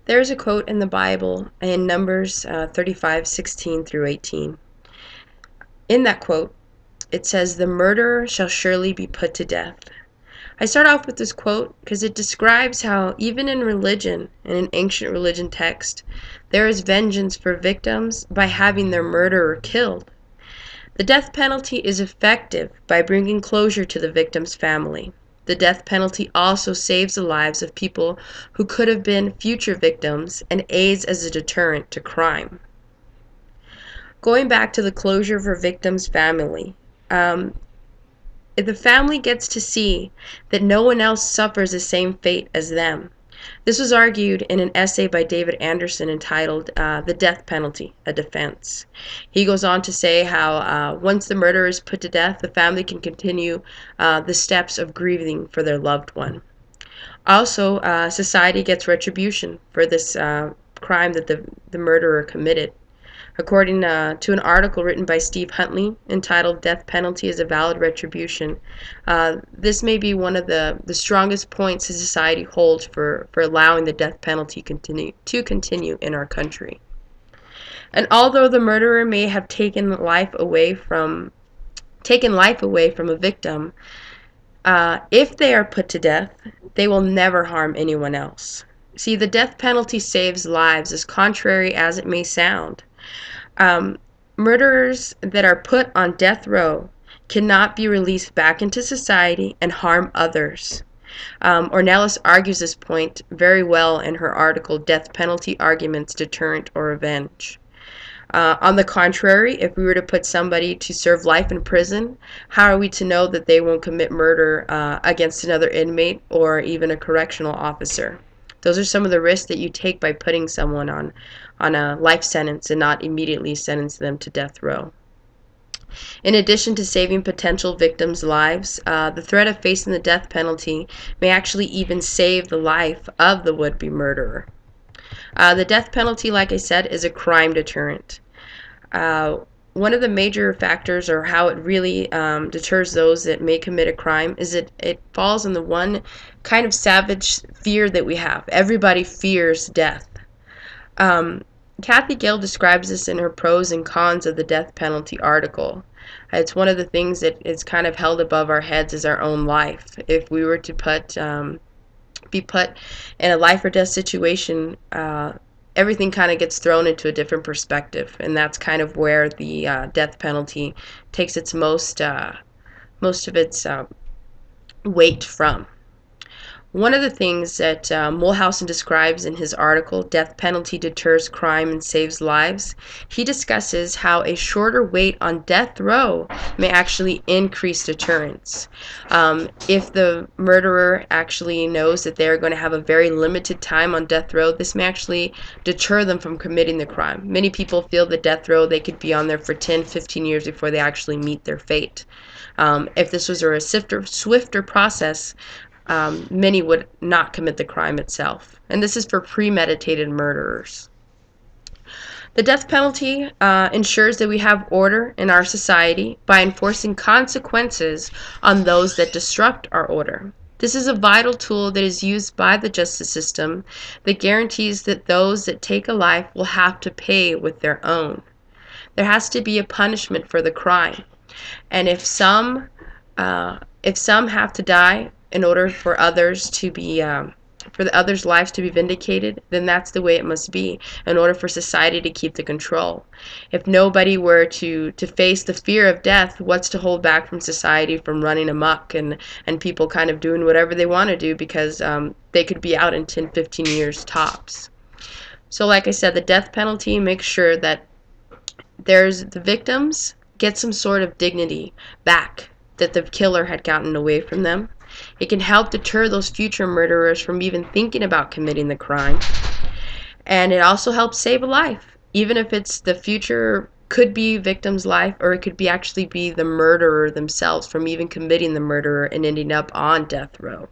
There's a quote in the Bible in Numbers 35:16 through 18. In that quote, it says, "The murderer shall surely be put to death." I start off with this quote because it describes how even in religion, in an ancient religion text, there is vengeance for victims by having their murderer killed. The death penalty is effective by bringing closure to the victim's family. The death penalty also saves the lives of people who could have been future victims and aids as a deterrent to crime. Going back to the closure for victim's family, if the family gets to see that no one else suffers the same fate as them. This was argued in an essay by David Anderson entitled "The Death Penalty, a Defense." He goes on to say how once the murderer is put to death, the family can continue the steps of grieving for their loved one. Also, society gets retribution for this crime that the murderer committed. According to an article written by Steve Huntley entitled "Death Penalty is a Valid Retribution," this may be one of the strongest points that society holds for allowing the death penalty to continue in our country. And although the murderer may have taken life away from a victim, if they are put to death, they will never harm anyone else. See, the death penalty saves lives, as contrary as it may sound. Murderers that are put on death row cannot be released back into society and harm others. Ornelas argues this point very well in her article, "Death Penalty Arguments, Deterrent or Revenge." On the contrary, if we were to put somebody to serve life in prison, how are we to know that they won't commit murder against another inmate or even a correctional officer? Those are some of the risks that you take by putting someone on a life sentence and not immediately sentence them to death row. In addition to saving potential victims' lives, the threat of facing the death penalty may actually even save the life of the would-be murderer. The death penalty, like I said, is a crime deterrent. One of the major factors, or how it really deters those that may commit a crime, is it falls on the one kind of savage fear that we have. Everybody fears death. Kathy Gill describes this in her pros and cons of the death penalty article. It's one of the things that is kind of held above our heads is our own life. If we were to be put in a life or death situation, everything kind of gets thrown into a different perspective, and that's kind of where the death penalty takes its most of its weight from. One of the things that Mulhausen describes in his article, "Death Penalty Deters Crime and Saves Lives," he discusses how a shorter wait on death row may actually increase deterrence. If the murderer actually knows that they're going to have a very limited time on death row, this may actually deter them from committing the crime. Many people feel that death row, they could be on there for 10, 15 years before they actually meet their fate. If this was a swifter process, many would not commit the crime itself. And this is for premeditated murderers. The death penalty ensures that we have order in our society by enforcing consequences on those that disrupt our order. This is a vital tool that is used by the justice system that guarantees that those that take a life will have to pay with their own. There has to be a punishment for the crime. And if some have to die in order for others to be for the others' lives to be vindicated, then that's the way it must be in order for society to keep the control. If nobody were to face the fear of death, what's to hold back from society from running amok and people kind of doing whatever they want to do because they could be out in 10, 15 years tops. So like I said, the death penalty makes sure that the victims get some sort of dignity back that the killer had gotten away from them. It can help deter those future murderers from even thinking about committing the crime. And it also helps save a life, even if it's the future could be victim's life, or it could be actually be the murderer themselves from even committing the murder and ending up on death row.